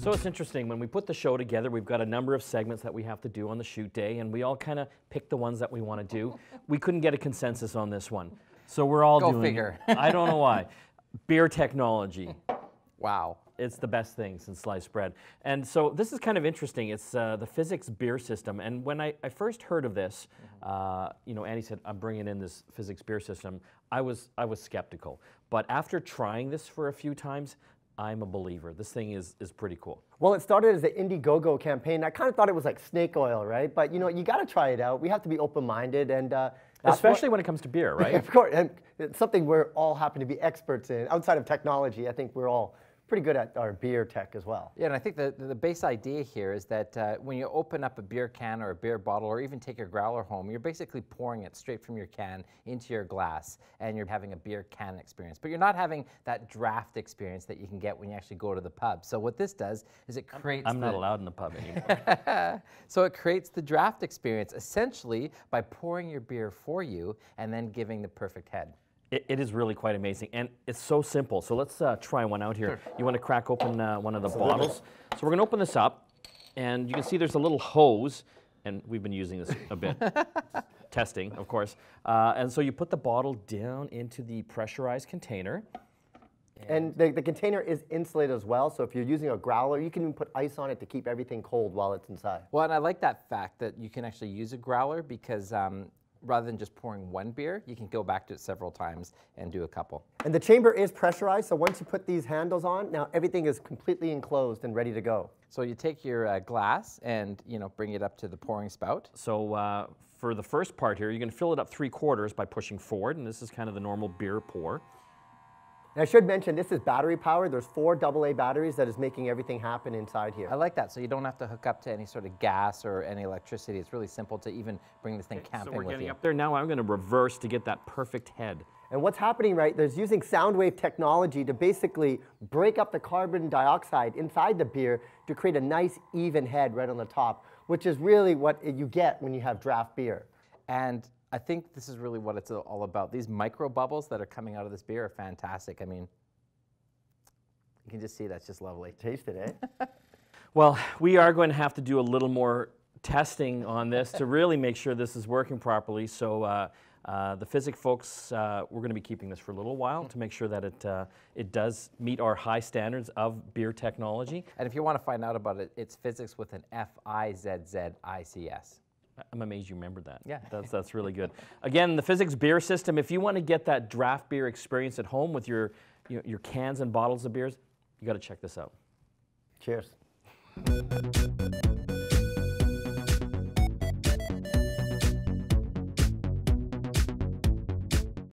So it's interesting, when we put the show together, we've got a number of segments that we have to do on the shoot day, and we all kind of pick the ones that we want to do. We couldn't get a consensus on this one. So we're all doing, figure. I don't know why, beer technology. Wow. It's the best thing since sliced bread. And so this is kind of interesting. It's the Fizzics Beer System. And when I first heard of this, you know, Annie said, I'm bringing in this Fizzics Beer System. I was skeptical. But after trying this for a few times, I'm a believer. This thing is pretty cool. Well, it started as the Indiegogo campaign. I kind of thought it was like snake oil, right? But you know, you got to try it out. We have to be open-minded, and especially when it comes to beer, right? Of course, and it's something we're all happen to be experts in. Outside of technology, I think we're all pretty good at our beer tech as well. Yeah, and I think the base idea here is that when you open up a beer can or a beer bottle, or even take your growler home, you're basically pouring it straight from your can into your glass, and you're having a beer can experience. But you're not having that draft experience that you can get when you actually go to the pub. So what this does is it creates... I'm not allowed in the pub anymore. So it creates the draft experience, essentially, by pouring your beer for you and then giving the perfect head. It is really quite amazing, and it's so simple. So let's try one out here. Sure. You want to crack open one of the bottles? So we're going to open this up, and you can see there's a little hose, and we've been using this a bit, testing, of course. And so you put the bottle down into the pressurized container. And the container is insulated as well, so if you're using a growler, you can even put ice on it to keep everything cold while it's inside. Well, and I like that fact that you can actually use a growler because rather than just pouring one beer, you can go back to it several times and do a couple. And the chamber is pressurized, so once you put these handles on, now everything is completely enclosed and ready to go. So you take your glass and, you know, bring it up to the pouring spout. So for the first part here, you're going to fill it up 3/4 by pushing forward, and this is kind of the normal beer pour. And I should mention, this is battery powered. There's 4 AA batteries that is making everything happen inside here. I like that, so you don't have to hook up to any sort of gas or any electricity. It's really simple to even bring this thing camping with you. So we're getting up there now. I'm going to reverse to get that perfect head. And what's happening, right, there's using sound wave technology to basically break up the carbon dioxide inside the beer to create a nice even head right on the top, which is really what you get when you have draft beer. And I think this is really what it's all about. These micro bubbles that are coming out of this beer are fantastic. I mean, you can just see that's just lovely. Taste it, eh? Well, we are going to have to do a little more testing on this to really make sure this is working properly. So the Fizzics folks, we're going to be keeping this for a little while to make sure that it does meet our high standards of beer technology. And if you want to find out about it, it's Fizzics with an Fizzics. I'm amazed you remembered that. Yeah. That's really good. Again, the Fizzics Beer System, if you want to get that draft beer experience at home with your cans and bottles of beers, you got to check this out. Cheers.